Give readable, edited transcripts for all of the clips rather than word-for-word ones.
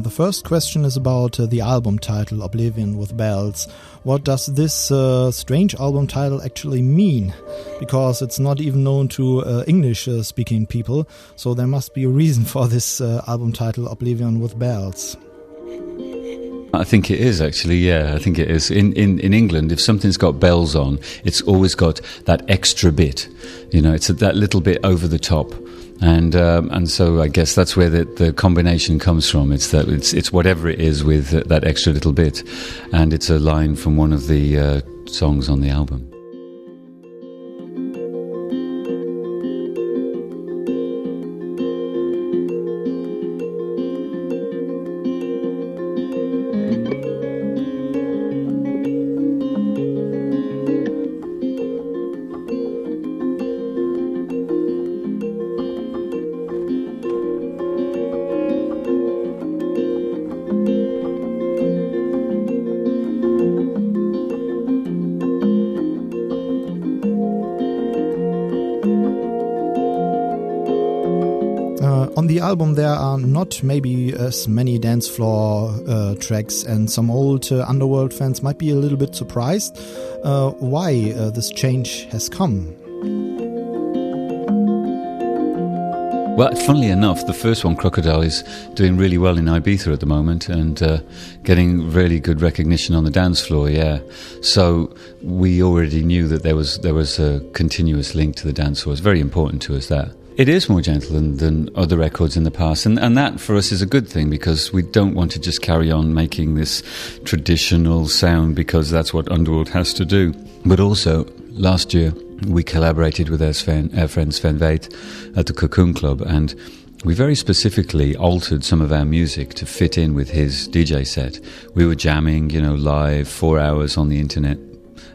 The first question is about the album title, Oblivion with Bells. What does this strange album title actually mean? Because it's not even known to English-speaking people, so there must be a reason for this album title, Oblivion with Bells. I think it is, actually, yeah, I think it is. In England, if something's got bells on, it's always got that extra bit. You know, it's that little bit over the top. And so I guess that's where the combination comes from. It's that it's whatever it is with that extra little bit. And it's a line from one of the songs on the album. On the album there are not maybe as many dance floor tracks, and some old Underworld fans might be a little bit surprised why this change has come. Well, funnily enough, the first one, Crocodile, is doing really well in Ibiza at the moment and getting really good recognition on the dance floor, yeah. So we already knew that there was a continuous link to the dance floor. It's very important to us, that. It is more gentle than other records in the past, and that for us is a good thing, because we don't want to just carry on making this traditional sound because that's what Underworld has to do. But also, last year we collaborated with our friend Sven Veit at the Cocoon Club, and we very specifically altered some of our music to fit in with his DJ set. We were jamming, live, 4 hours on the internet.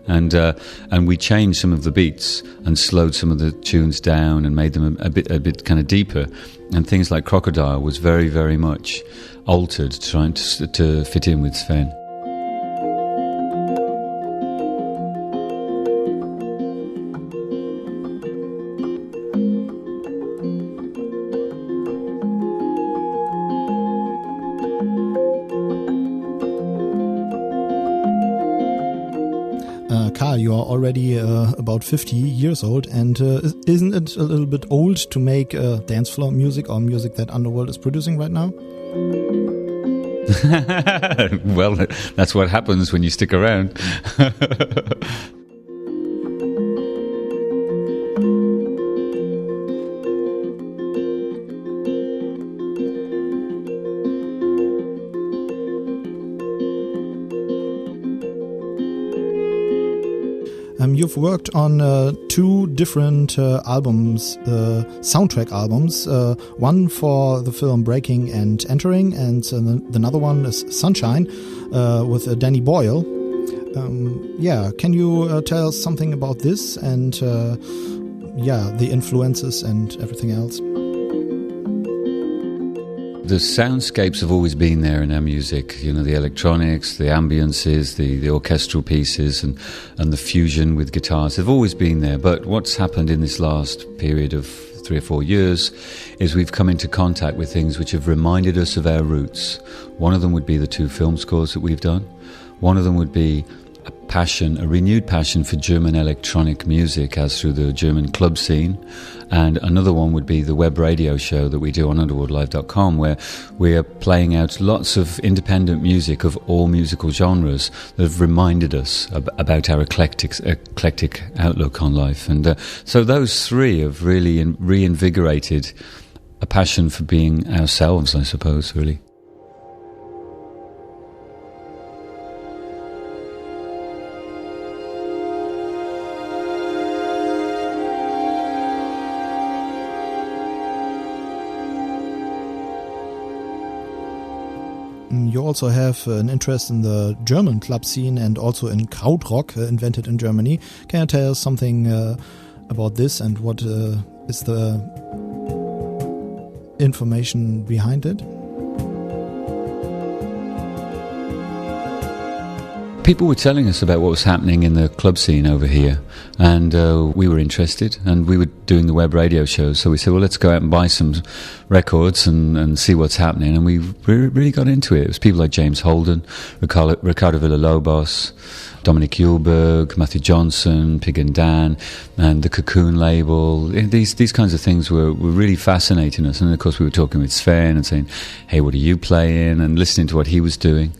And we changed some of the beats and slowed some of the tunes down and made them a bit kind of deeper. And things like Crocodile was very, very much altered, trying to fit in with Sven. Karl, you are already about 50 years old, and isn't it a little bit old to make dance floor music or music that Underworld is producing right now? Well, that's what happens when you stick around. You've worked on 2 different albums, soundtrack albums, one for the film Breaking and Entering, and another one is Sunshine with Danny Boyle. Can you tell us something about this and the influences and everything else? The soundscapes have always been there in our music, the electronics, the ambiences, the orchestral pieces and the fusion with guitars have always been there. But what's happened in this last period of 3 or 4 years is we've come into contact with things which have reminded us of our roots. One of them would be the 2 film scores that we've done. One of them would be a renewed passion for German electronic music as through the German club scene. And another one would be the web radio show that we do on underworldlive.com, where we are playing out lots of independent music of all musical genres that have reminded us about our eclectic outlook on life. And so those 3 have really reinvigorated a passion for being ourselves, I suppose, really. You also have an interest in the German club scene and also in Krautrock, invented in Germany. Can you tell us something about this and what is the information behind it? People were telling us about what was happening in the club scene over here, and we were interested, and we were doing the web radio shows, so we said, well, let's go out and buy some records and see what's happening, and we really got into it. It was people like James Holden, Ricardo Villalobos, Dominic Hjulberg, Matthew Johnson, Pig and Dan, and the Cocoon label. These kinds of things were really fascinating us, and of course we were talking with Sven and saying, hey, what are you playing, and listening to what he was doing.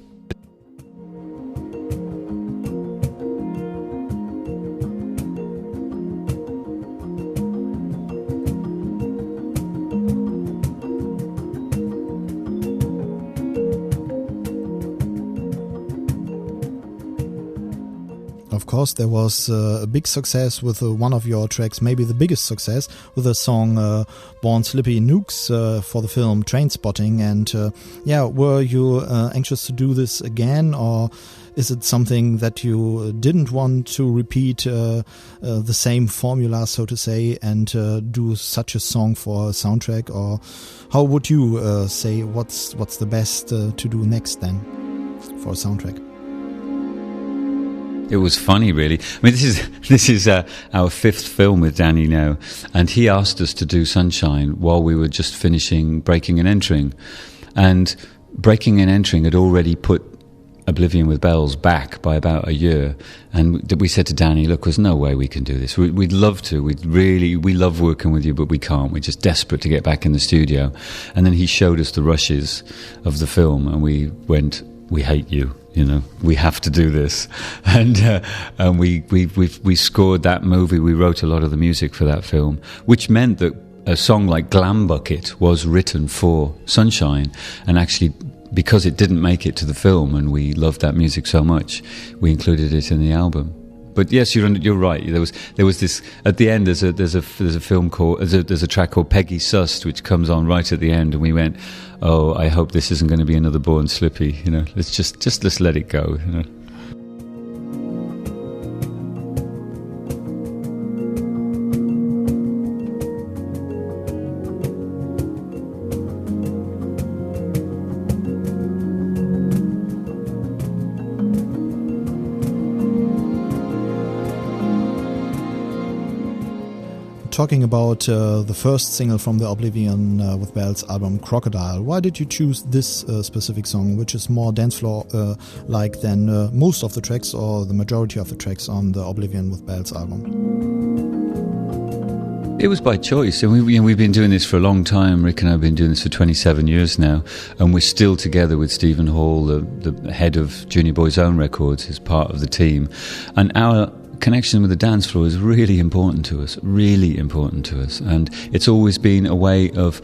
Of course, there was a big success with one of your tracks, maybe the biggest success, with the song Born Slippy Nukes for the film Trainspotting. And were you anxious to do this again, or is it something that you didn't want to repeat the same formula, so to say, and do such a song for a soundtrack? Or how would you say what's the best to do next then for a soundtrack? It was funny, really. I mean, this is our fifth film with Danny now, and he asked us to do Sunshine while we were just finishing Breaking and Entering, and Breaking and Entering had already put Oblivion with Bells back by about a year, and we said to Danny, look, there's no way we can do this. We'd love to. We love working with you, but we can't. We're just desperate to get back in the studio. And then he showed us the rushes of the film, and we went, we hate you. You know, we have to do this, and we scored that movie. We wrote a lot of the music for that film, which meant that a song like Glam Bucket was written for Sunshine, and actually, because it didn't make it to the film, and we loved that music so much, we included it in the album. But yes, you're right. There was this at the end. There's a film called there's a track called Peggy Sust, which comes on right at the end, and we went, oh, I hope this isn't going to be another Born Slippy. You know, let's let it go. You know. Talking about the first single from the Oblivion with Bells album, Crocodile, why did you choose this specific song, which is more dance floor like than most of the tracks or the majority of the tracks on the Oblivion with Bells album? It was by choice, and we've been doing this for a long time. Rick and I have been doing this for 27 years now, and we're still together with Stephen Hall, the head of Junior Boys Own Records, as part of the team, and our connection with the dance floor is really important to us, and it's always been a way of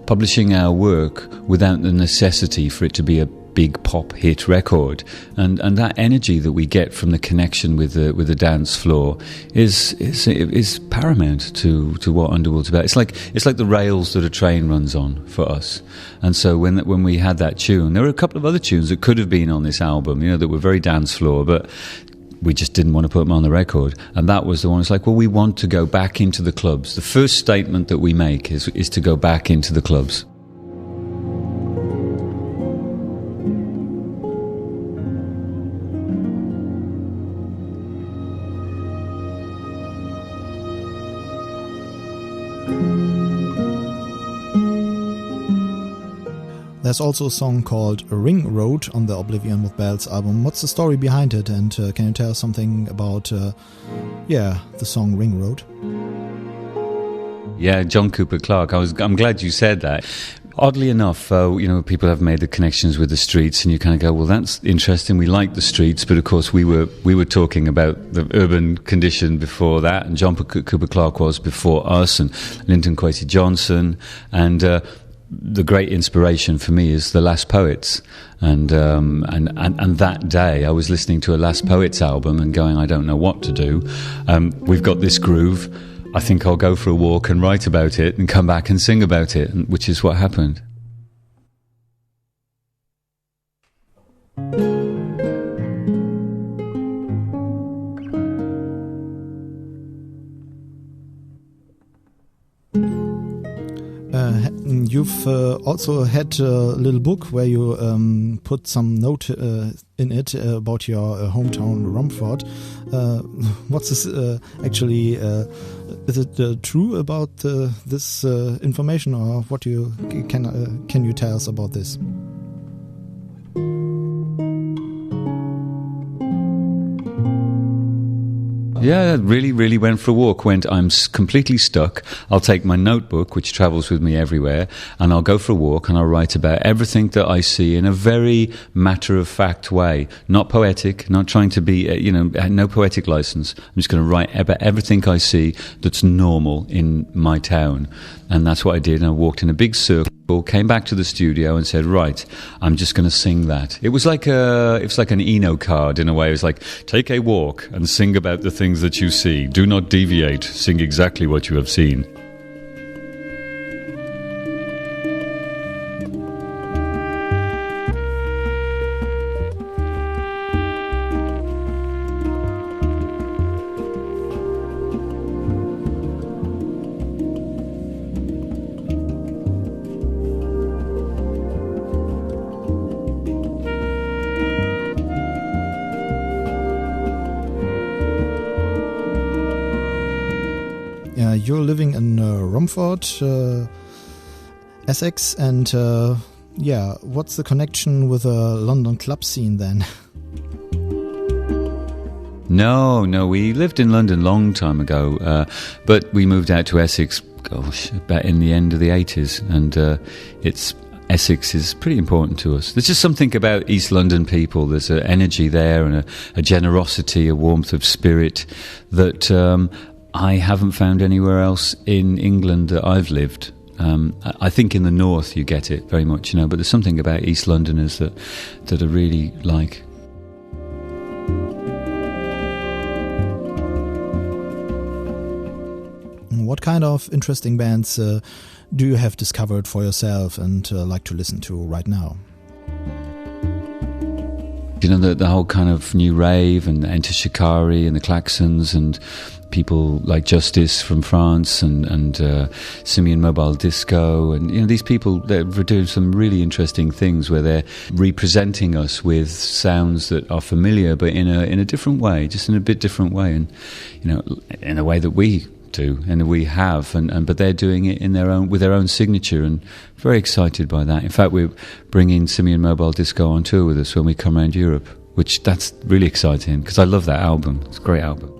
publishing our work without the necessity for it to be a big pop hit record, and that energy that we get from the connection with the dance floor is paramount to what Underworld's about. It's like the rails that a train runs on for us. And so when we had that tune, there were a couple of other tunes that could have been on this album, you know, that were very dance floor, but we just didn't want to put them on the record. And that was the one. It's like, well, we want to go back into the clubs. The first statement that we make is to go back into the clubs. There's also a song called Ring Road on the Oblivion with Bells album. What's the story behind it, and can you tell us something about the song Ring Road? Yeah, John Cooper Clarke. I'm glad you said that. Oddly enough, people have made the connections with the streets, and you kind of go, well, that's interesting. We like the streets, but of course we were talking about the urban condition before that, and John Cooper Clarke was before us, and Linton Kwesi Johnson, and the great inspiration for me is the Last Poets, and that day I was listening to a Last Poets album and going, I don't know what to do. We've got this groove. I think I'll go for a walk and write about it and come back and sing about it, which is what happened. You've also had a little book where you put some note in it about your hometown, Romford. What's this actually? Is it true about this information, or what can you tell us about this? Yeah, I really went for a walk. I'm completely stuck, I'll take my notebook, which travels with me everywhere, and I'll go for a walk and I'll write about everything that I see in a very matter-of-fact way. Not poetic, not trying to be, no poetic license. I'm just going to write about everything I see that's normal in my town. And that's what I did. And I walked in a big circle, came back to the studio and said, right, I'm just going to sing that. It was like an Eno card in a way. It was like, take a walk and sing about the things that you see. Do not deviate. Sing exactly what you have seen. You're living in Romford, Essex, and what's the connection with the London club scene then? No, we lived in London a long time ago, but we moved out to Essex, about in the end of the 80s, and Essex is pretty important to us. There's just something about East London people. There's an energy there and a generosity, a warmth of spirit that I haven't found anywhere else in England that I've lived. I think in the north you get it very much, but there's something about East Londoners that I really like. What kind of interesting bands do you have discovered for yourself and like to listen to right now? The whole kind of new rave and Enter Shikari and the Klaxons and people like Justice from France and Simian Mobile Disco, and these people, they're doing some really interesting things where they're representing us with sounds that are familiar but in a different way, just in a bit different way, and in a way that we do and we have, but they're doing it with their own signature, and very excited by that. In fact, we're bringing Simian Mobile Disco on tour with us when we come around Europe, which that's really exciting because I love that album. It's a great album.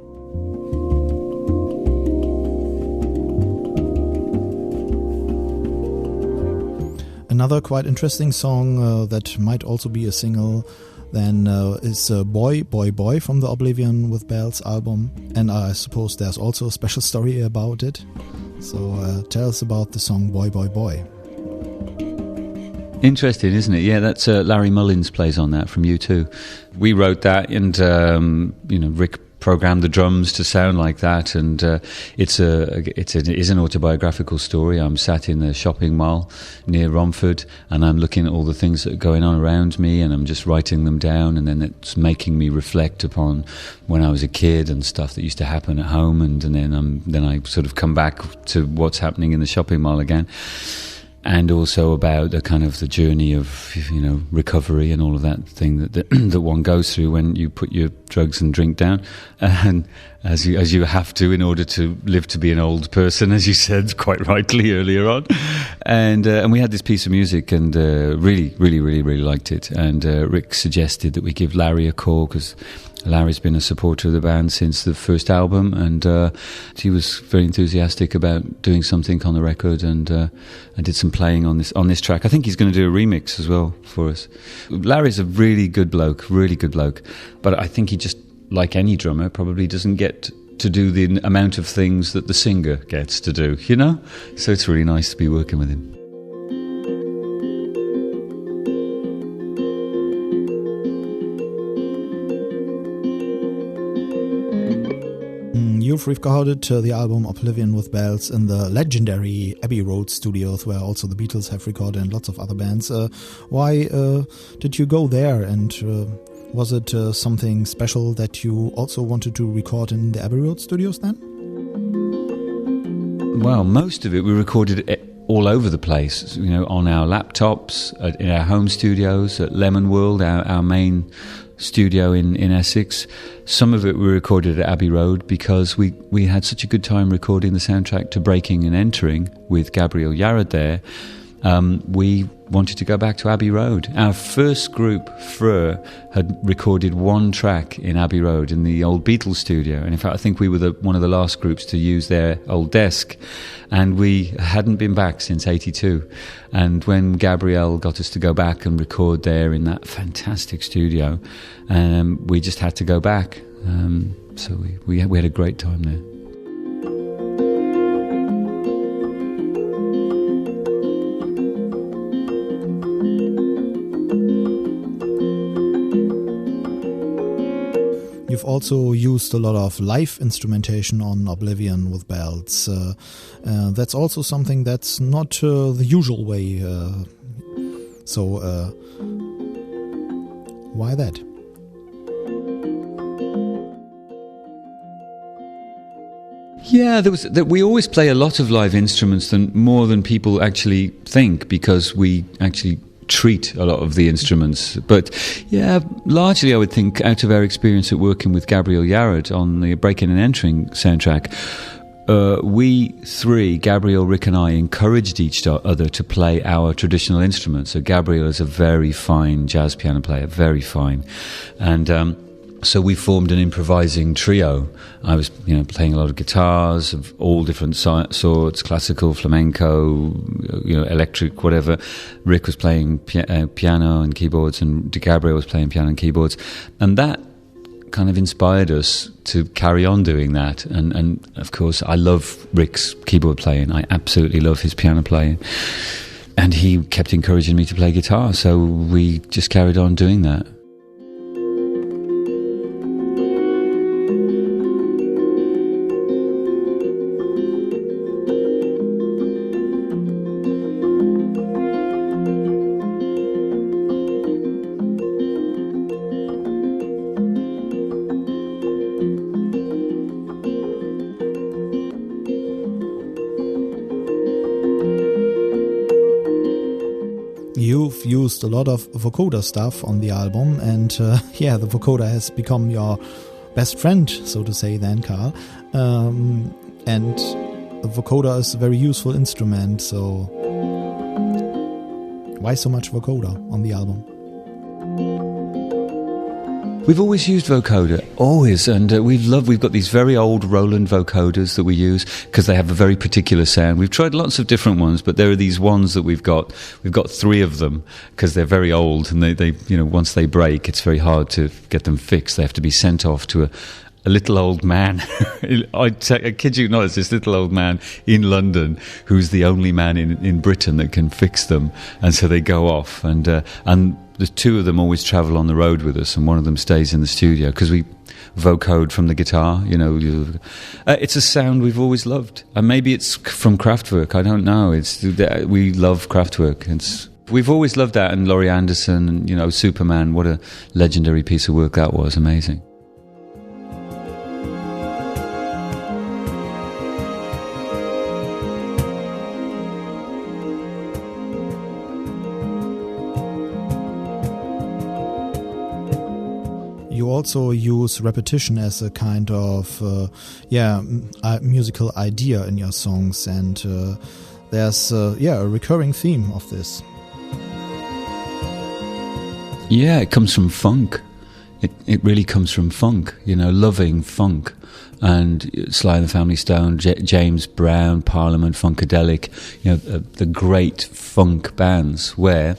Another quite interesting song that might also be a single then is Boy, Boy, Boy from the Oblivion with Bells album, and I suppose there's also a special story about it. So tell us about the song Boy, Boy, Boy. Interesting, isn't it? Yeah, that's Larry Mullins plays on that from U2. We wrote that, and Rick programmed the drums to sound like that, and it is an autobiographical story. I'm sat in the shopping mall near Romford, and I'm looking at all the things that are going on around me, and I'm just writing them down, and then it's making me reflect upon when I was a kid and stuff that used to happen at home, and then I sort of come back to what's happening in the shopping mall again. And also about the kind of the journey of recovery and all of that thing that one goes through when you put your drugs and drink down, and as you have to in order to live to be an old person, as you said quite rightly earlier on. And we had this piece of music and really liked it. And Rick suggested that we give Larry a call because Larry's been a supporter of the band since the first album, and he was very enthusiastic about doing something on the record, and I did some playing on this track. I think he's going to do a remix as well for us. Larry's a really good bloke, but I think he just, like any drummer, probably doesn't get to do the amount of things that the singer gets to do, So it's really nice to be working with him. You've recorded the album Oblivion with Bells in the legendary Abbey Road studios, where also the Beatles have recorded and lots of other bands. Why did you go there, and was it something special that you also wanted to record in the Abbey Road studios then? Well, most of it we recorded all over the place, on our laptops, in our home studios, at Lemon World, our main studio in Essex. Some of it we recorded at Abbey Road because we had such a good time recording the soundtrack to Breaking and Entering with Gabriel Yared there. We wanted to go back to Abbey Road. Our first group, Freur, had recorded one track in Abbey Road in the old Beatles studio. And in fact, I think we were one of the last groups to use their old desk. And we hadn't been back since 82. And when Gabriel got us to go back and record there in that fantastic studio, we just had to go back. So we had a great time there. You've also used a lot of live instrumentation on Oblivion with bells. That's also something that's not the usual way. So why that? Yeah, we always play a lot of live instruments, more than people actually think, because we actually treat a lot of the instruments. But yeah, largely I would think, out of our experience at working with Gabriel Yared on the Breaking and Entering soundtrack, we three, Gabriel, Rick and I, encouraged each other to play our traditional instruments. So Gabriel is a very fine jazz piano player, very fine. And so we formed an improvising trio. I was, playing a lot of guitars of all different sorts, classical, flamenco, electric, whatever. Rick was playing piano and keyboards, and Gabriel was playing piano and keyboards. And that kind of inspired us to carry on doing that. And of course, I love Rick's keyboard playing. I absolutely love his piano playing. And he kept encouraging me to play guitar, so we just carried on doing that. You've used a lot of vocoder stuff on the album, and the vocoder has become your best friend, so to say, then, Carl. And the vocoder is a very useful instrument, so why so much vocoder on the album? We've always used vocoder, always, and we've got these very old Roland vocoders that we use because they have a very particular sound. We've tried lots of different ones, but there are these ones that we've got three of them because they're very old, and they once they break, it's very hard to get them fixed. They have to be sent off to a little old man. I kid you not, it's this little old man in London who's the only man in Britain that can fix them, and so they go off, and the two of them always travel on the road with us, and one of them stays in the studio because we vocode from the guitar. It's a sound we've always loved, and maybe it's from Kraftwerk. I don't know. We love Kraftwerk. We've always loved that, and Laurie Anderson, and Superman. What a legendary piece of work that was! Amazing. You also use repetition as a kind of musical idea in your songs, and there's a recurring theme of this. Yeah, it comes from funk. It really comes from funk, loving funk. And Sly and the Family Stone, James Brown, Parliament, Funkadelic, the great funk bands where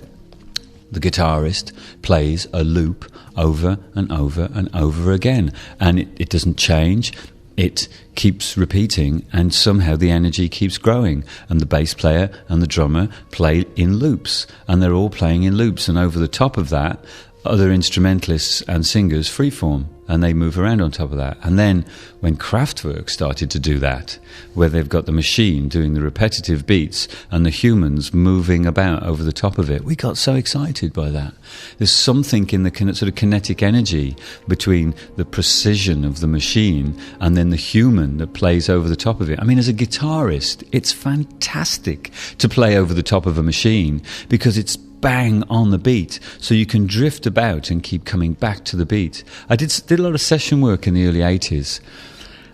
the guitarist plays a loop over and over and over again, and it doesn't change. It keeps repeating, and somehow the energy keeps growing, and the bass player and the drummer play in loops, and they're all playing in loops, and over the top of that, other instrumentalists and singers freeform, and they move around on top of that. And then when Kraftwerk started to do that, where they've got the machine doing the repetitive beats and the humans moving about over the top of it, we got so excited by that. There's something in the sort of kinetic energy between the precision of the machine and then the human that plays over the top of it. I mean, as a guitarist, it's fantastic to play over the top of a machine because it's bang on the beat, so you can drift about and keep coming back to the beat. I did a lot of session work in the early 80s.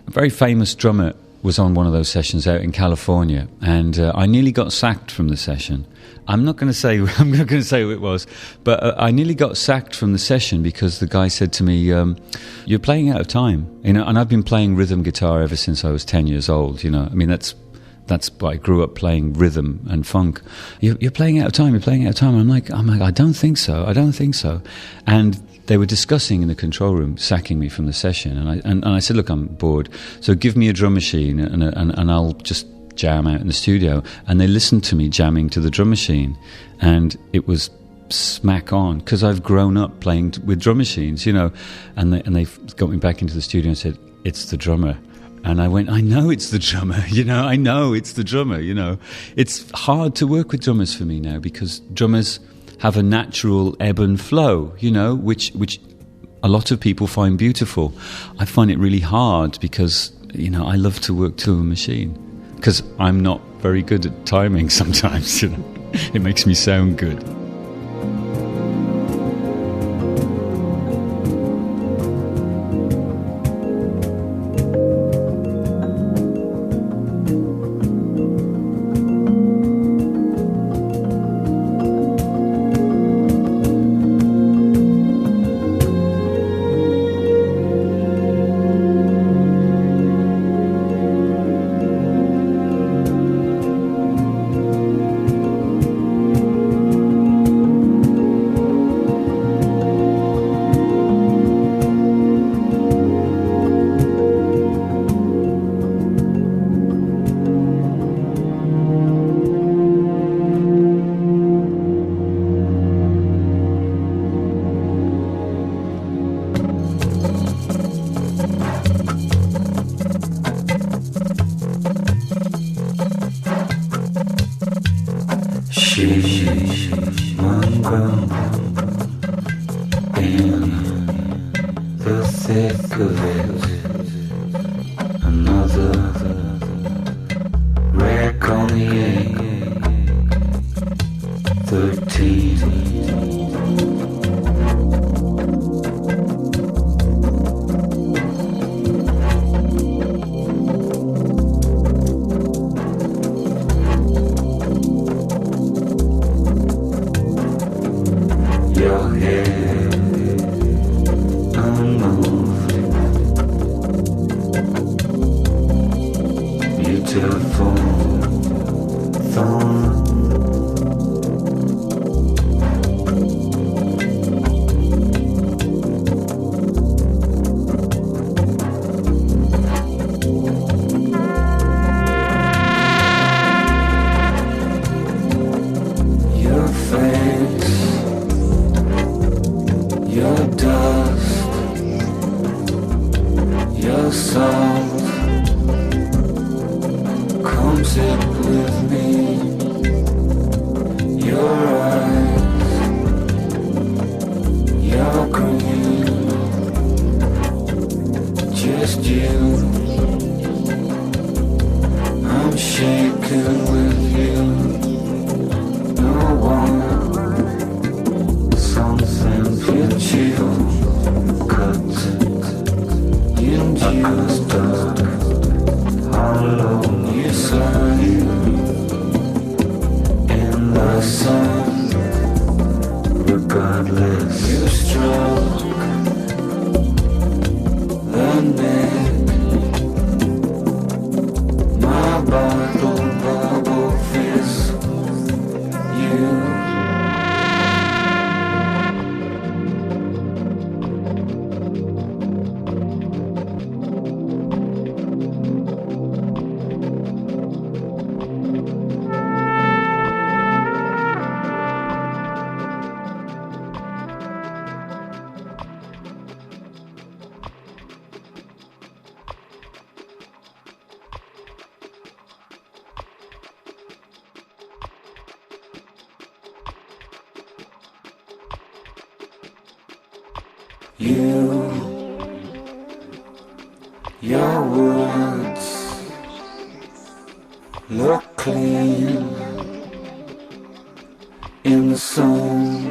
A very famous drummer was on one of those sessions out in California, and I nearly got sacked from the session. I'm not going to say who it was, but I nearly got sacked from the session because the guy said to me, "You're playing out of time," and I've been playing rhythm guitar ever since I was 10 years old. I mean, that's why I grew up playing rhythm and funk. You're playing out of time. You're playing out of time. I'm like, I don't think so. And they were discussing in the control room sacking me from the session, and I said, look, I'm bored, so give me a drum machine and I'll just jam out in the studio. And they listened to me jamming to the drum machine, and it was smack on because I've grown up playing with drum machines, and they got me back into the studio and said, it's the drummer. And I went, I know it's the drummer, I know it's the drummer, It's hard to work with drummers for me now because drummers have a natural ebb and flow, which a lot of people find beautiful. I find it really hard because, I love to work to a machine because I'm not very good at timing sometimes, It makes me sound good. Your words look clean in the sun.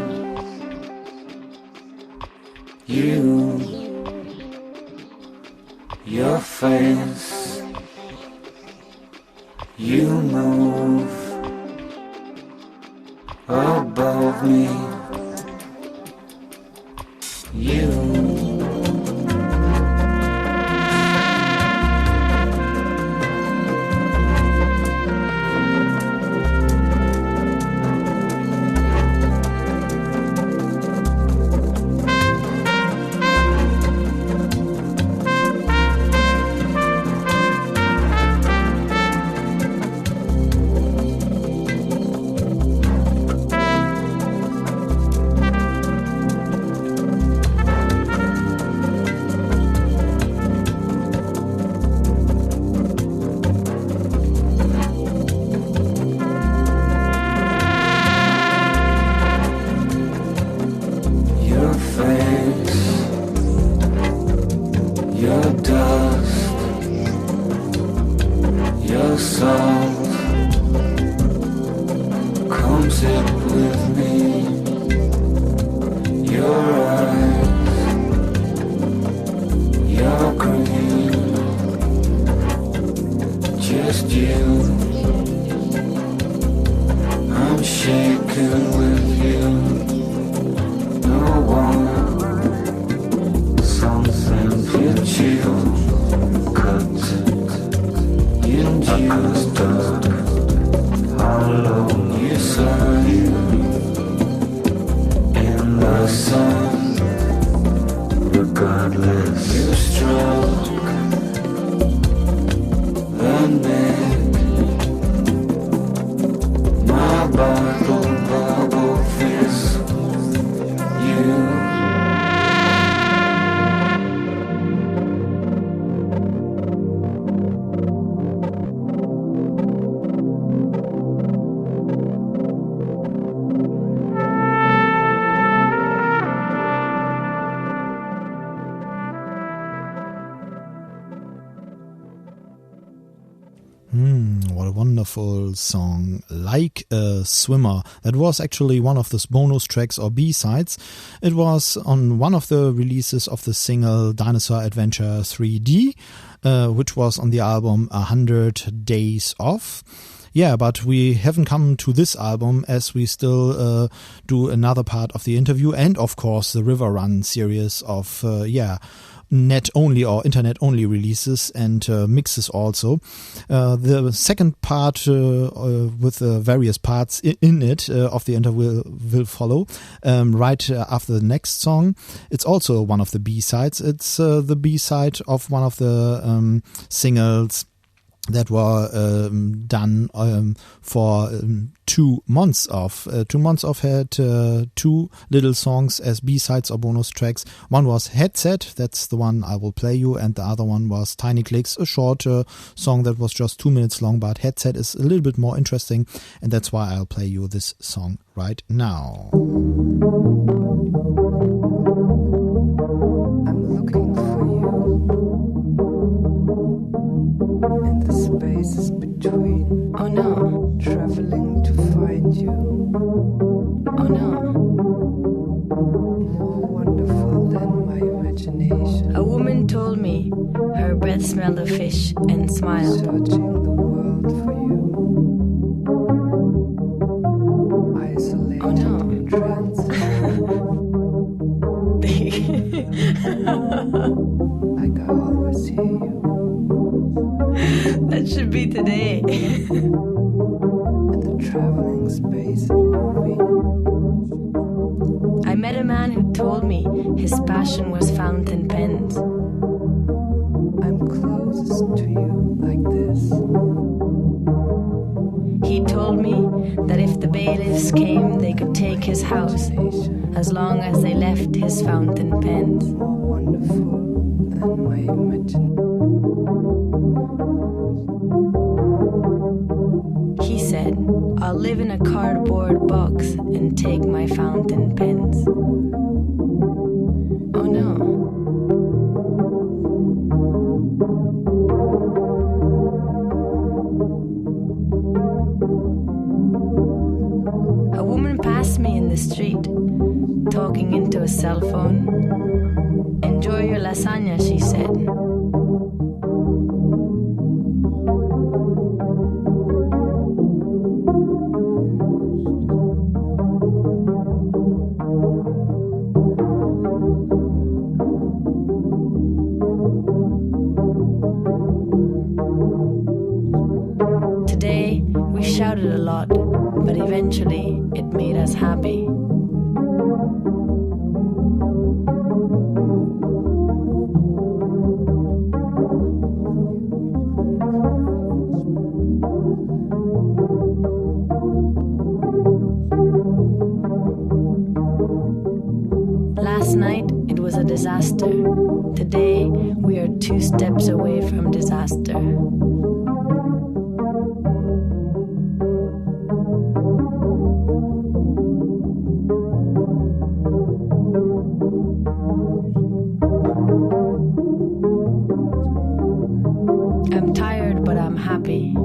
Your face, you move above me. What a wonderful song, Like a Swimmer. That was actually one of the bonus tracks or B-sides. It was on one of the releases of the single Dinosaur Adventure 3D, which was on the album 100 Days Off. Yeah, but we haven't come to this album as we still do another part of the interview and, of course, the River Run series of, net-only or internet-only releases and mixes also. The second part with various parts in it of the interview will follow right after the next song. It's also one of the B-sides. It's the B-side of one of the singles that were done for 2 months off. 2 months off had 2 little songs as B-sides or bonus tracks. One was Headset, that's the one I will play you, and the other one was Tiny Clicks, a short song that was just 2 minutes long, but Headset is a little bit more interesting, and that's why I'll play you this song right now. I'm looking for you in the spaces between. Oh no, traveling to find you. Oh no, more wonderful than my imagination. A woman told me her breath smelled of fish and smiled. Searching the world for you. Isolated in trance. Like I always hear you. That should be today. And the traveling space moving. I met a man who told me his passion was fountain pens. I'm closest to you like this. He told me that if the bailiffs came, they could take his house as long as they left his fountain pens. More wonderful than my imagination. He said, I'll live in a cardboard box and take my fountain pens. Oh no. to a cell phone. Enjoy your lasagna, she said. Today, we shouted a lot, but eventually it made us happy. Last night, it was a disaster. Today, we are 2 steps away from disaster. I'm tired, but I'm happy.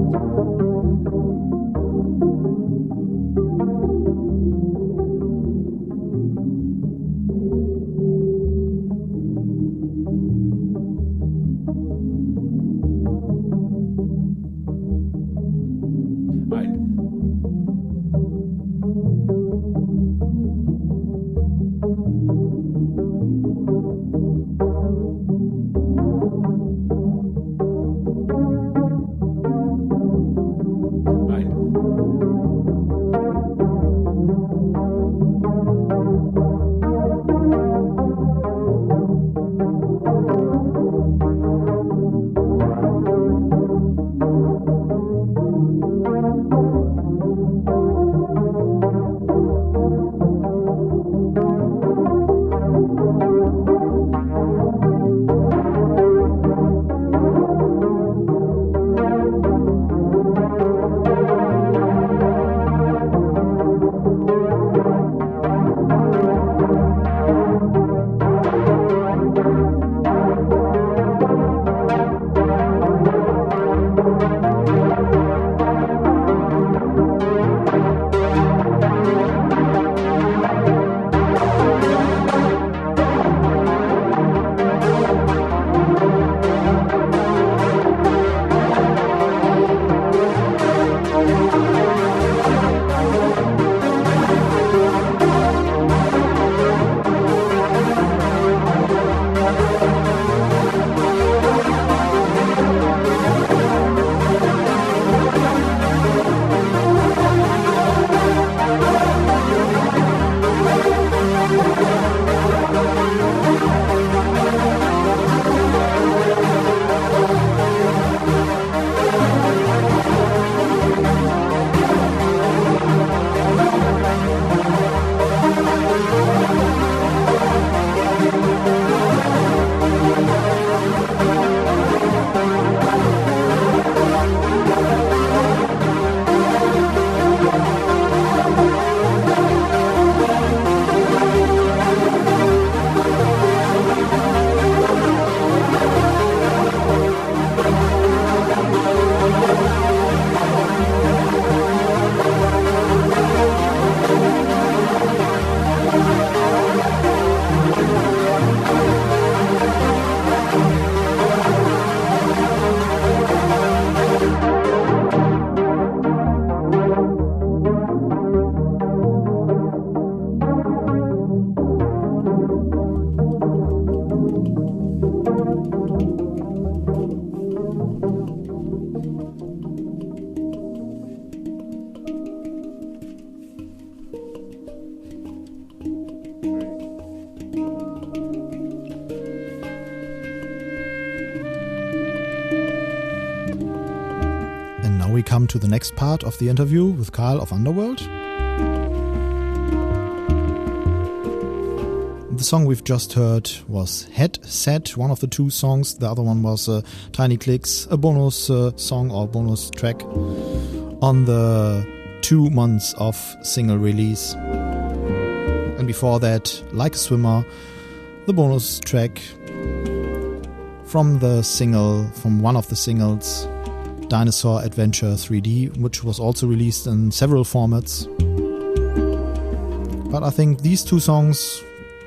we come to the next part of the interview with Karl of Underworld. The song we've just heard was Head Set, one of the two songs. The other one was Tiny Clicks, a bonus song or bonus track on the 2 months of single release. And before that, Like a Swimmer, the bonus track from the single, from one of the singles, Dinosaur Adventure 3D, which was also released in several formats. But I think these two songs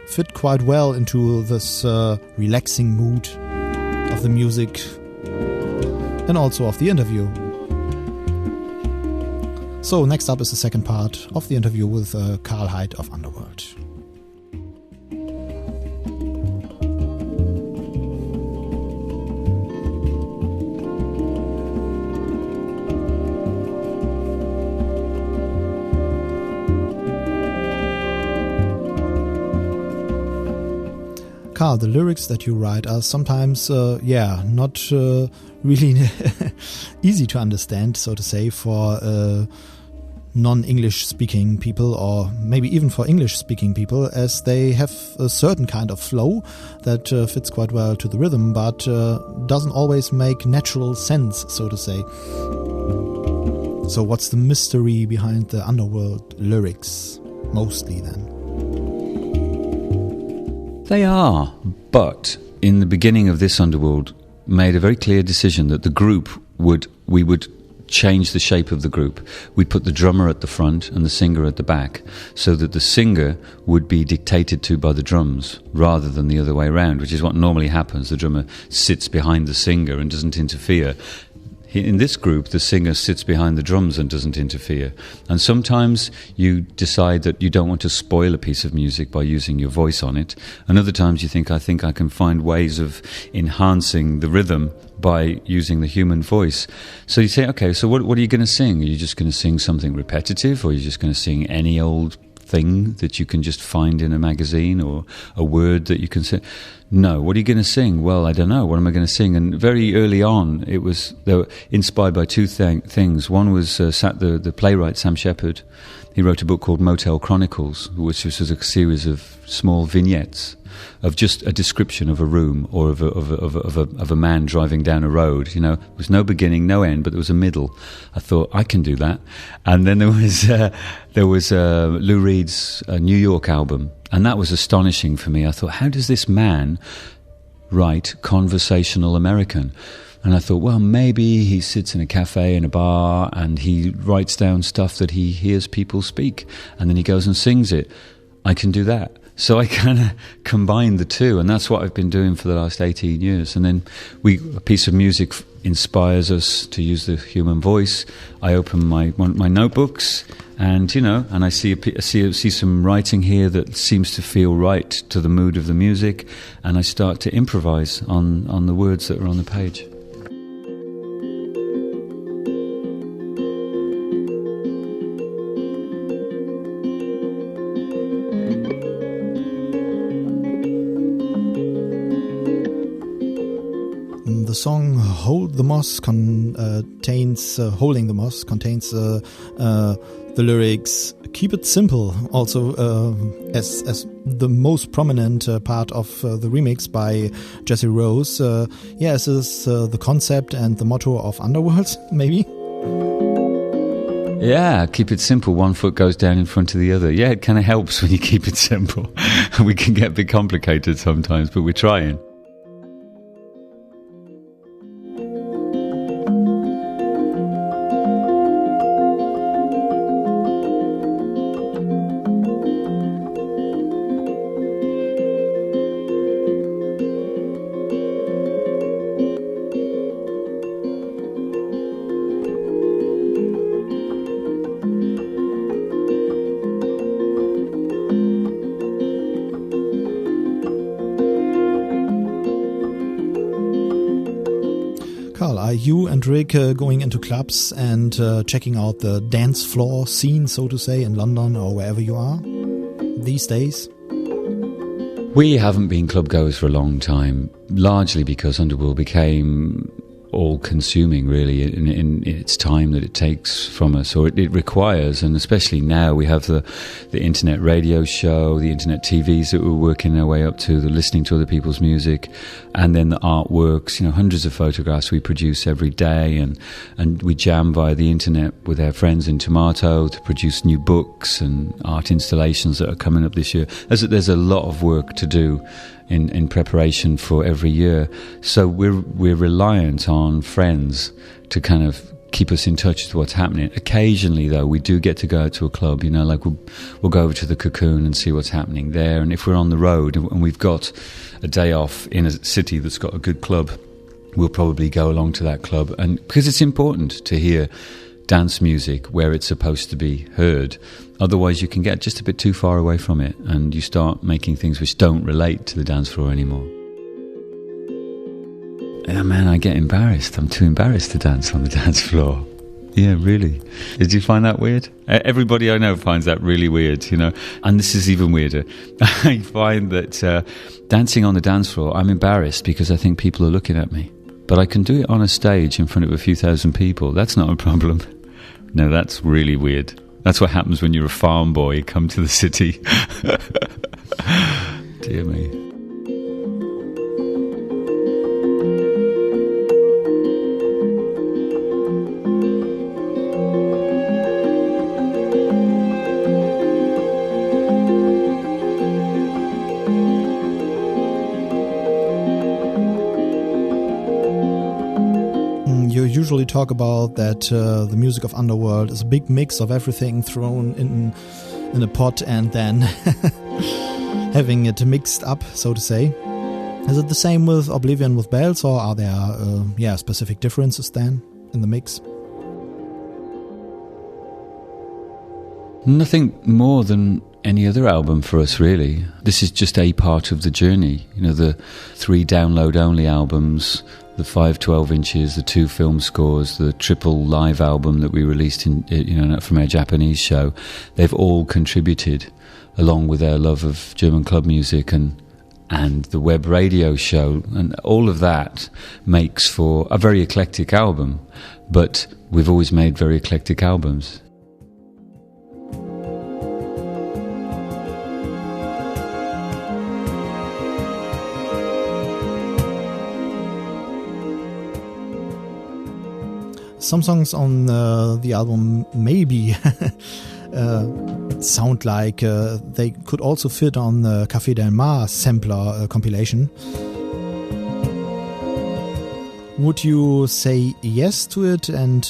fit quite well into this relaxing mood of the music and also of the interview. So next up is the second part of the interview with Karl Heid of Underworld. Karl, the lyrics that you write are sometimes, not really easy to understand, so to say, for non-English speaking people, or maybe even for English speaking people, as they have a certain kind of flow that fits quite well to the rhythm, but doesn't always make natural sense, so to say. So what's the mystery behind the Underworld lyrics, mostly then? They are, but in the beginning of this Underworld, made a very clear decision that the group we would change the shape of the group. We'd put the drummer at the front and the singer at the back, so that the singer would be dictated to by the drums rather than the other way around, which is what normally happens. The drummer sits behind the singer and doesn't interfere. In this group, the singer sits behind the drums and doesn't interfere. And sometimes you decide that you don't want to spoil a piece of music by using your voice on it. And other times you think I can find ways of enhancing the rhythm by using the human voice. So you say, okay, so what are you going to sing? Are you just going to sing something repetitive, or are you just going to sing any old thing that you can just find in a magazine, or a word that you can say? No, what are you going to sing? Well, I don't know. What am I going to sing? And very early on, they were inspired by two things. One was the playwright Sam Shepard. He wrote a book called Motel Chronicles, which was a series of small vignettes of just a description of a room, or of a man driving down a road. You know, there was no beginning, no end, but there was a middle. I thought, I can do that. And then there was Lou Reed's New York album, and that was astonishing for me. I thought, how does this man write conversational American? And I thought, well, maybe he sits in a cafe, in a bar, and he writes down stuff that he hears people speak, and then he goes and sings it. I can do that. So I kind of combined the two, and that's what I've been doing for the last 18 years. And then a piece of music inspires us to use the human voice. I open my notebooks, and and I see some writing here that seems to feel right to the mood of the music, and I start to improvise on the words that are on the page. The song "Hold the Moss" contains "Holding the Moss" contains the lyrics "Keep it simple." Also, as the most prominent part of the remix by Jesse Rose. Is this the concept and the motto of Underworld? Maybe. Yeah, keep it simple. One foot goes down in front of the other. Yeah, it kind of helps when you keep it simple. We can get a bit complicated sometimes, but we're trying. Are you and Rick going into clubs and checking out the dance floor scene, so to say, in London or wherever you are these days? We haven't been club goers for a long time, largely because Underworld became all-consuming, really, in its time that it takes from us, or it requires. And especially now, we have the internet radio show, the internet TVs that we're working our way up to, the listening to other people's music, and then the artworks. Hundreds of photographs we produce every day, and we jam via the internet with our friends in Tomato to produce new books and art installations that are coming up this year. There's a lot of work to do in preparation for every year. So we're reliant on friends to kind of keep us in touch with what's happening. Occasionally, though, we do get to go out to a club, you know, like we'll go over to the Cocoon and see what's happening there. And if we're on the road and we've got a day off in a city that's got a good club, we'll probably go along to that club. And because it's important to hear dance music where it's supposed to be heard. Otherwise, you can get just a bit too far away from it and you start making things which don't relate to the dance floor anymore. Oh man, I get embarrassed. I'm too embarrassed to dance on the dance floor. Yeah, really. Did you find that weird? Everybody I know finds that really weird, you know. And this is even weirder. I find that dancing on the dance floor, I'm embarrassed because I think people are looking at me. But I can do it on a stage in front of a few thousand people. That's not a problem. No, that's really weird. That's what happens when you're a farm boy, come to the city. Dear me. Usually talk about that the music of Underworld is a big mix of everything thrown in a pot and then having it mixed up, so to say. Is it the same with Oblivion with Bells, or are there specific differences then in the mix? Nothing more than any other album for us, really. This is just a part of the journey. You know, the 3 download-only albums, the 5 12-inches, the 2 film scores, the triple live album that we released from our Japanese show, they've all contributed, along with our love of German club music and the web radio show, and all of that makes for a very eclectic album. But we've always made very eclectic albums. Some songs on the album maybe sound like they could also fit on the Café Del Mar sampler compilation. Would you say yes to it? And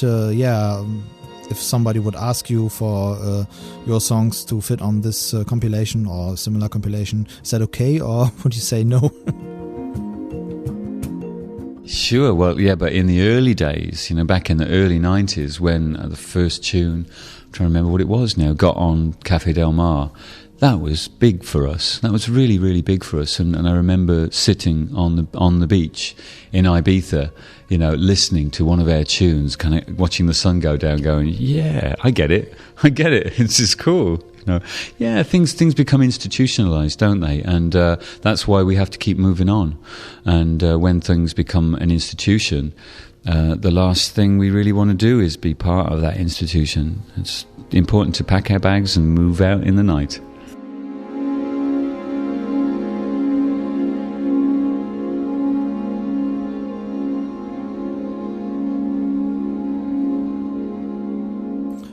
if somebody would ask you for your songs to fit on this compilation or similar compilation, is that okay, or would you say no? Sure, well, yeah, but in the early days, you know, back in the early 90s when the first tune, I'm trying to remember what it was now, got on Café Del Mar, that was big for us. That was really, really big for us. And I remember sitting on the beach in Ibiza, you know, listening to one of our tunes, kind of watching the sun go down, going, yeah, I get it. It's just cool. You know, yeah, things become institutionalized, don't they? And that's why we have to keep moving on. And when things become an institution, the last thing we really want to do is be part of that institution. It's important to pack our bags and move out in the night.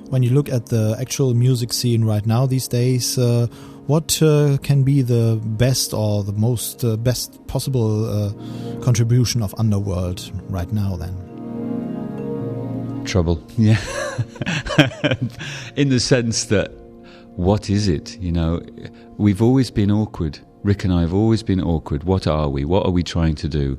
When you look at the actual music scene right now these days, what can be the best or the most best possible contribution of Underworld right now then? Trouble, yeah. In the sense that, what is it? You know, we've always been awkward. Rick and I have always been awkward. What are we? What are we trying to do?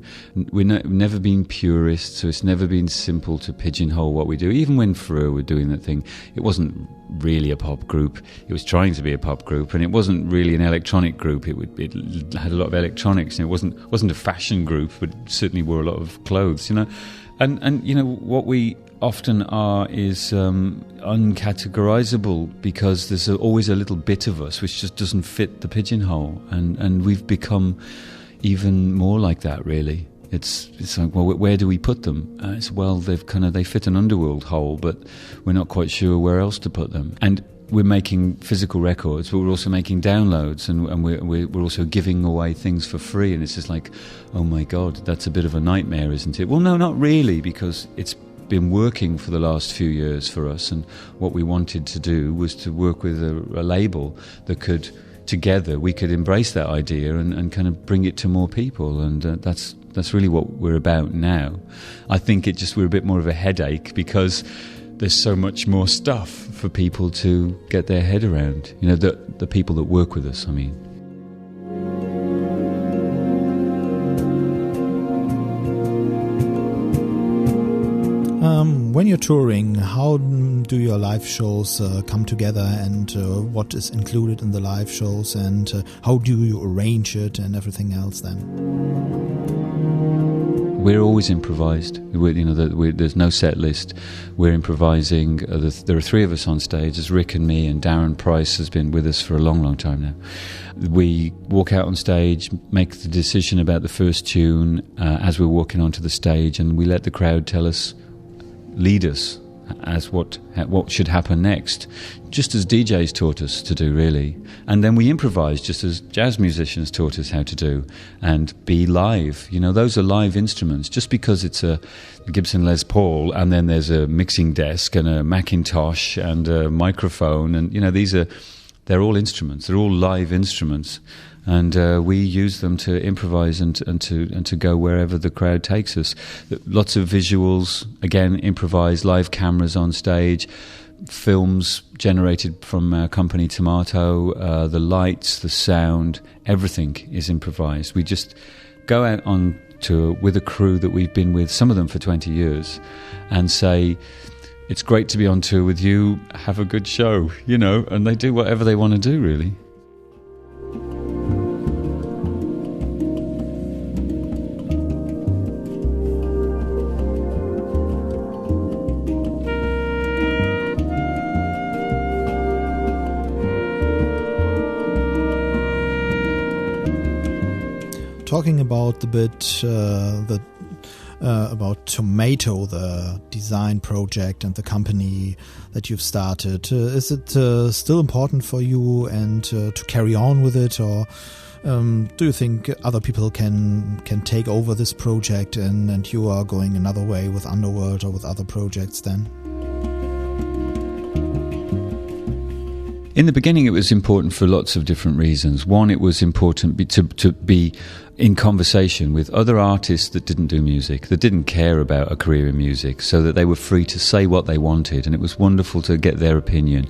We've never been purists, so it's never been simple to pigeonhole what we do. Even when Freur were doing that thing, it wasn't really a pop group. It was trying to be a pop group, and it wasn't really an electronic group. It had a lot of electronics, and it wasn't a fashion group, but certainly wore a lot of clothes, you know. And you know, what we often are is uncategorizable, because there's always a little bit of us which just doesn't fit the pigeonhole, and we've become even more like that, really. It's like, well, where do we put them? They fit an Underworld hole, but we're not quite sure where else to put them. And we're making physical records, but we're also making downloads, and we're also giving away things for free, and it's just like, oh my God, that's a bit of a nightmare, isn't it? Well, no, not really, because it's been working for the last few years for us, and what we wanted to do was to work with a label that could, together, we could embrace that idea and kind of bring it to more people, and that's That's really what we're about now. I think we're a bit more of a headache because there's so much more stuff for people to get their head around. You know, the people that work with us, I mean. When you're touring, how do your live shows come together, and what is included in the live shows, and how do you arrange it and everything else then? We're always improvised. There's no set list. We're improvising. There are three of us on stage. There's Rick and me, and Darren Price has been with us for a long, long time now. We walk out on stage, make the decision about the first tune as we're walking onto the stage, and we let the crowd lead us as what should happen next, just as DJs taught us to do, really. And then we improvise, just as jazz musicians taught us how to do, and be live. You know, those are live instruments. Just because it's a Gibson Les Paul, and then there's a mixing desk and a Macintosh and a microphone, and you know, they're all instruments. They're all live instruments. And we use them to improvise and to go wherever the crowd takes us. Lots of visuals, again, improvised, live cameras on stage, films generated from our company Tomato, the lights, the sound, everything is improvised. We just go out on tour with a crew that we've been with, some of them for 20 years, and say, it's great to be on tour with you, have a good show, you know, and they do whatever they want to do, really. Talking about about Tomato, the design project and the company that you've started, is it still important for you and to carry on with it, or do you think other people can take over this project and you are going another way with Underworld or with other projects then? In the beginning, it was important for lots of different reasons. One, it was important to be in conversation with other artists that didn't do music, that didn't care about a career in music, so that they were free to say what they wanted, and it was wonderful to get their opinion.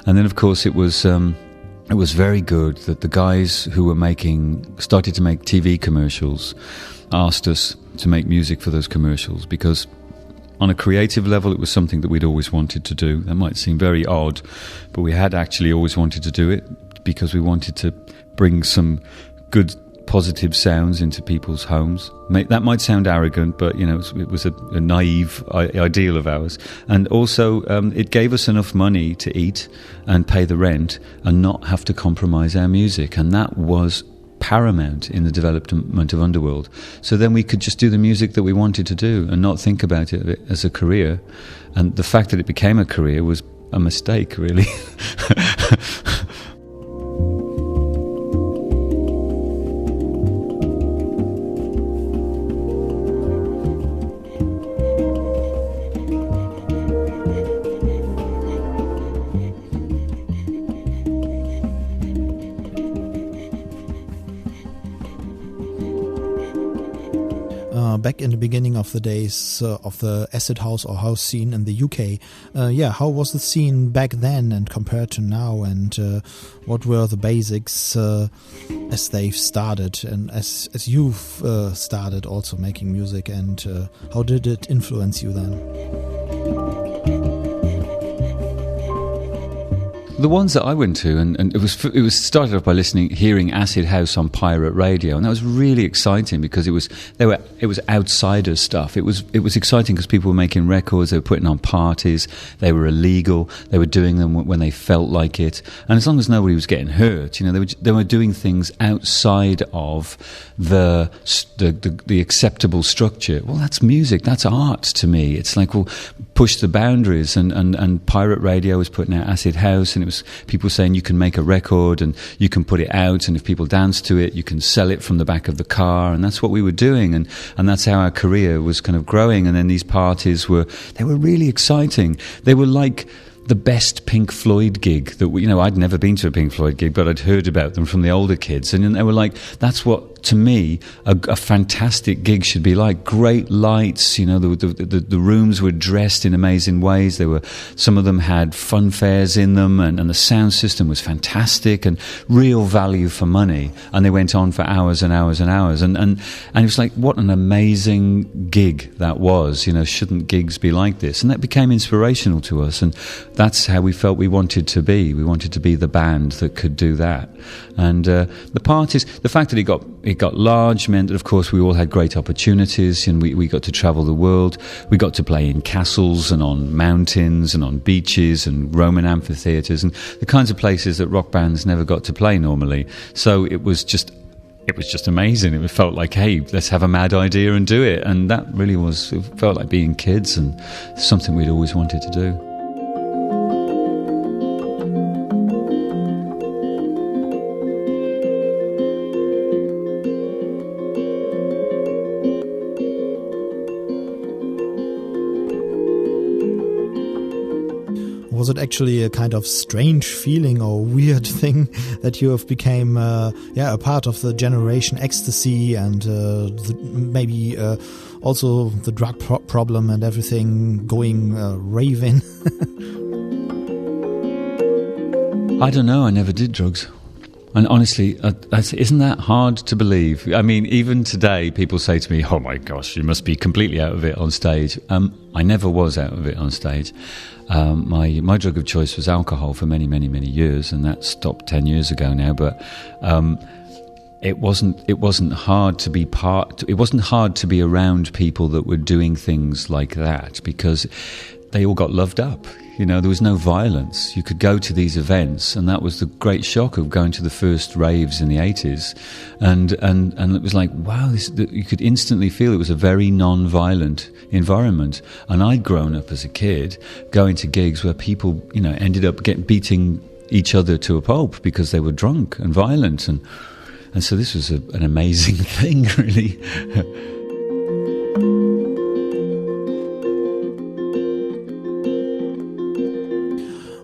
And then, of course, it was very good that the guys who were started to make TV commercials asked us to make music for those commercials, because on a creative level, it was something that we'd always wanted to do. That might seem very odd, but we had actually always wanted to do it because we wanted to bring some good, positive sounds into people's homes. That might sound arrogant, but you know, it was a naive ideal of ours. And also, it gave us enough money to eat and pay the rent and not have to compromise our music. And that was paramount in the development of Underworld. So then we could just do the music that we wanted to do and not think about it as a career. And the fact that it became a career was a mistake, really. Back in the beginning of the days of the acid house or house scene in the UK, how was the scene back then and compared to now, and what were the basics as they've started and as you've started also making music, and how did it influence you then? The ones that I went to, and it was started off by hearing acid house on pirate radio, and that was really exciting because it was outsider stuff. It was exciting because people were making records, they were putting on parties, they were illegal, they were doing them when they felt like it, and as long as nobody was getting hurt, you know, they were doing things outside of the acceptable structure. Well, that's music, that's art to me. It's like, well, push the boundaries, and pirate radio was putting out acid house, and it was people saying you can make a record and you can put it out, and if people dance to it, you can sell it from the back of the car, and that's what we were doing, and that's how our career was kind of growing. And then these parties were really exciting. They were like the best Pink Floyd gig that I'd never been to a Pink Floyd gig, but I'd heard about them from the older kids, and they were like, that's what to me, a fantastic gig should be like. Great lights, the rooms were dressed in amazing ways. Some of them had fun fairs in them, and the sound system was fantastic and real value for money. And they went on for hours and hours and hours. And it was like, what an amazing gig that was. Shouldn't gigs be like this? And that became inspirational to us. And that's how we felt we wanted to be. We wanted to be the band that could do that. And the parties, the fact that it got large meant that, of course, we all had great opportunities, and we got to travel the world. We got to play in castles and on mountains and on beaches and Roman amphitheatres and the kinds of places that rock bands never got to play normally. So it was just amazing. It felt like, hey, let's have a mad idea and do it. And that really it felt like being kids and something we'd always wanted to do. Was it actually a kind of strange feeling or weird thing that you have became a part of the Generation Ecstasy and maybe also the drug problem and everything going raving? I don't know. I never did drugs. And honestly, isn't that hard to believe? I mean, even today, people say to me, oh my gosh, you must be completely out of it on stage. I never was out of it on stage. My drug of choice was alcohol for many, many, many years, and that stopped 10 years ago now. But it wasn't hard to be it wasn't hard to be around people that were doing things like that, because they all got loved up. There was no violence. You could go to these events, and that was the great shock of going to the first raves in the 80s. And it was like, wow, you could instantly feel it was a very non-violent environment. And I'd grown up as a kid going to gigs where people, ended up beating each other to a pulp because they were drunk and violent. And so this was an amazing thing, really.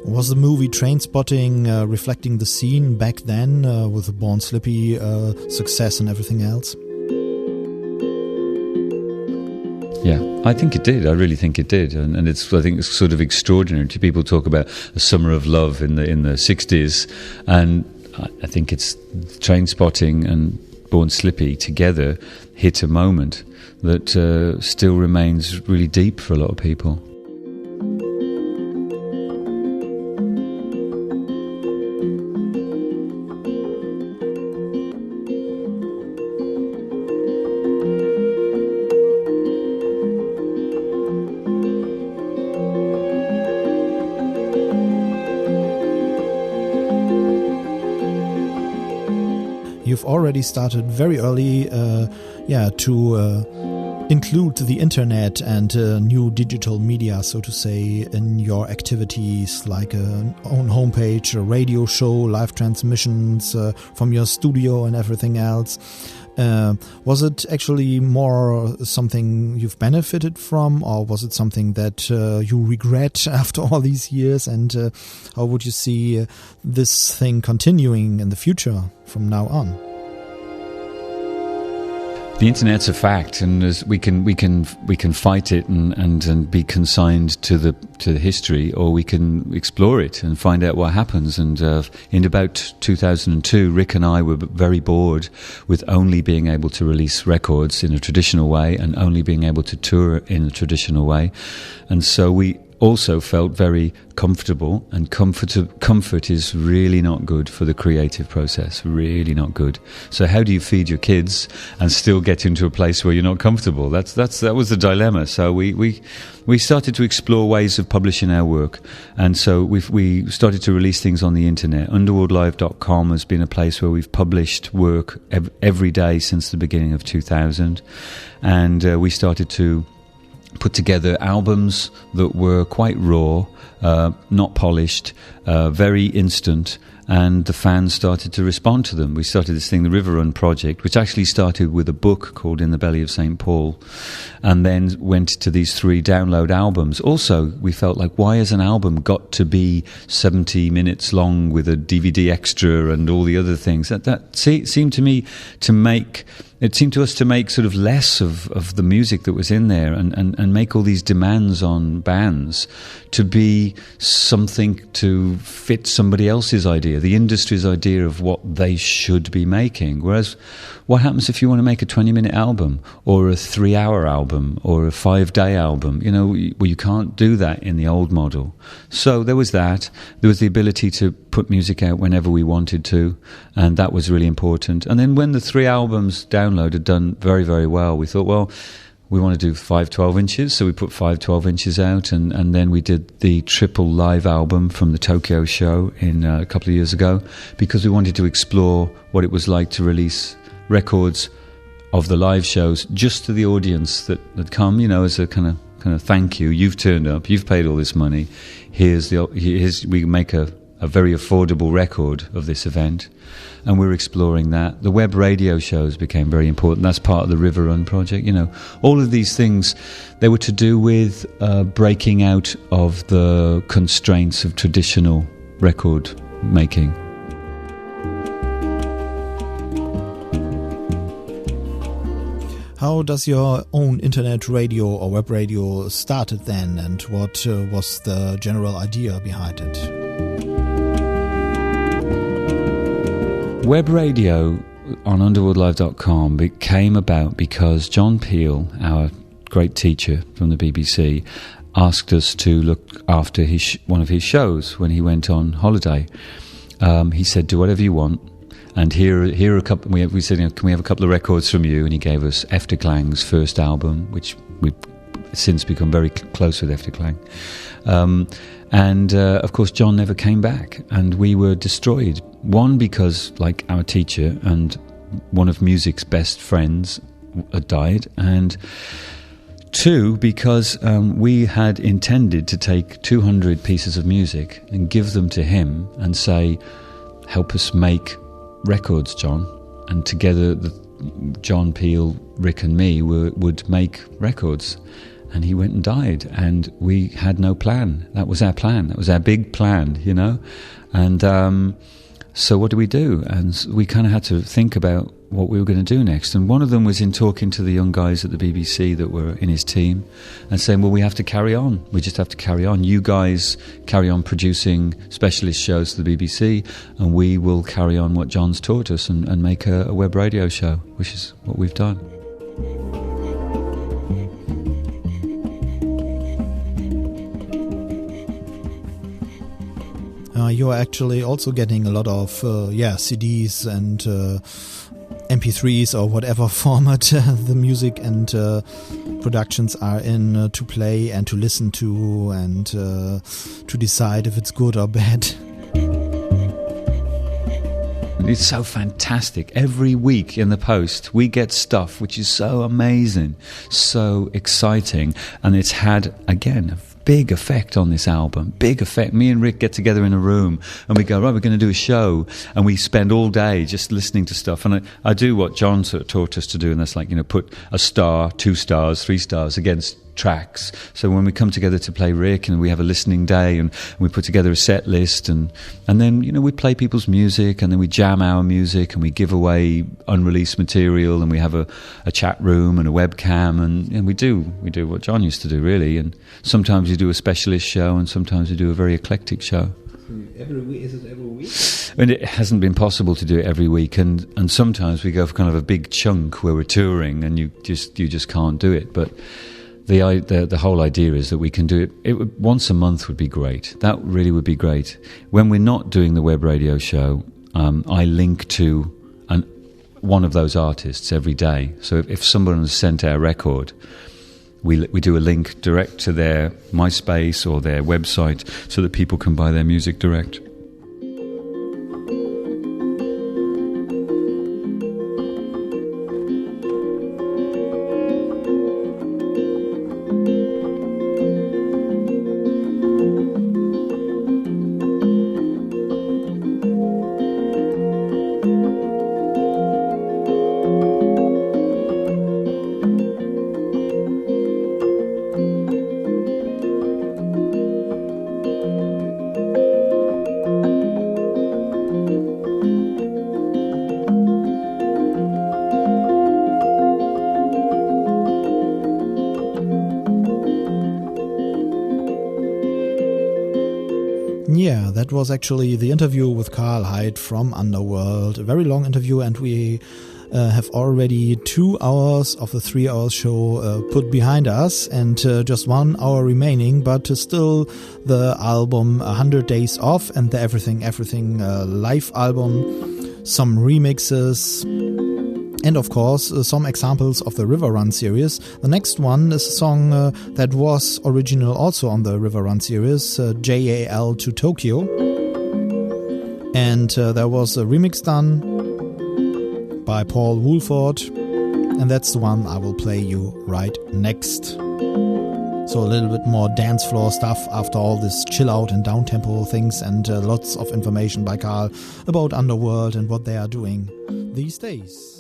Was the movie Trainspotting reflecting the scene back then with the Born Slippy success and everything else? Yeah, I think it did. I really think it did, and I think it's sort of extraordinary. People talk about a summer of love in the 60s, and I think it's Trainspotting and Born Slippy together hit a moment that still remains really deep for a lot of people. You've already started very early to include the internet and new digital media, so to say, in your activities, like an own homepage, a radio show, live transmissions from your studio and everything else. Was it actually more something you've benefited from, or was it something that you regret after all these years? And how would you see this thing continuing in the future from now on? The internet's a fact, and we can fight it and be consigned to the history, or we can explore it and find out what happens. And in about 2002, Rick and I were very bored with only being able to release records in a traditional way and only being able to tour in a traditional way, and so we also felt very comfortable, and comfort is really not good for the creative process, really not good. So how do you feed your kids and still get into a place where you're not comfortable? That was the dilemma. So we started to explore ways of publishing our work, and so we started to release things on the internet. Underworldlive.com has been a place where we've published work every day since the beginning of 2000, and we started to put together albums that were quite raw, not polished, very instant, and the fans started to respond to them. We started this thing, the River Run Project, which actually started with a book called In the Belly of St. Paul, and then went to these 3 download albums. Also, we felt like, why has an album got to be 70 minutes long with a DVD extra and all the other things? That seemed to me to make... It seemed to us to make sort of less of the music that was in there and make all these demands on bands to be something to fit somebody else's idea, the industry's idea of what they should be making. Whereas what happens if you want to make a 20-minute album or a 3-hour album or a 5-day album? You know, well, you can't do that in the old model. So there was that. There was the ability to put music out whenever we wanted to, and that was really important. And then when the 3 albums download had done very, very well, we thought, well, we want to do 5 12-inches, so we put 5 12-inches out, and then we did the triple live album from the Tokyo show in a couple of years ago, because we wanted to explore what it was like to release records of the live shows just to the audience that had come, you know, as a kind of thank you. You've turned up, you've paid all this money. Here's we make a very affordable record of this event, and we're exploring that. The web radio shows became very important. That's part of the River Run project. You know, all of these things, they were to do with breaking out of the constraints of traditional record making. How does your own internet radio or web radio started then, and what was the general idea behind it? Web radio on underworldlive.com came about because John Peel, our great teacher from the BBC, asked us to look after one of his shows when he went on holiday. He said, do whatever you want, and here are a couple. We said, you know, can we have a couple of records from you? And he gave us Efterklang's first album, which we've since become very close with Efterklang. And of course, John never came back, and we were destroyed. One, because, like our teacher and one of music's best friends had died, and 2, because we had intended to take 200 pieces of music and give them to him and say, help us make records, John. And together, John Peel, Rick and me would make records. And he went and died, and we had no plan. That was our plan. That was our big plan, you know. And so what do we do? And we kind of had to think about what we were going to do next. And one of them was in talking to the young guys at the BBC that were in his team and saying, well, we have to carry on. We just have to carry on. You guys carry on producing specialist shows for the BBC, and we will carry on what John's taught us and make a web radio show, which is what we've done. You're actually also getting a lot of CDs and MP3s or whatever format the music and productions are in to play and to listen to and to decide if it's good or bad. It's so fantastic. Every week in the post we get stuff which is so amazing, so exciting, and it's had, again, a big effect on this album. Big effect. Me and Rick get together in a room and we go, right, we're going to do a show, and we spend all day just listening to stuff. And I do what John sort of taught us to do, and that's like, you know, put a star, 2 stars, 3 stars against tracks. So when we come together to play Rick, and we have a listening day, and we put together a set list, and then, you know, we play people's music, and then we jam our music, and we give away unreleased material, and we have a chat room and a webcam, and we do what John used to do, really. And sometimes you do a specialist show, and sometimes you do a very eclectic show. Every week? Is it every week? And it hasn't been possible to do it every week, and sometimes we go for kind of a big chunk where we're touring, and you just can't do it. But the whole idea is that we can do it once a month would be great. That really would be great. When we're not doing the web radio show, I link to one of those artists every day. So if someone has sent our record, we do a link direct to their MySpace or their website so that people can buy their music direct. that was actually the interview with Karl Heid from Underworld. A very long interview, and we have already 2 hours of the 3 hours show put behind us, and just 1 hour remaining, but still the album 100 Days Off and the Everything live album, some remixes, and of course some examples of the River Run series. The next one is a song that was original also on the River Run series, JAL to Tokyo, and there was a remix done by Paul Woolford, and that's the one I will play you right next. So a little bit more dance floor stuff after all this chill out and down tempo things, and lots of information by Karl about Underworld and what they are doing these days.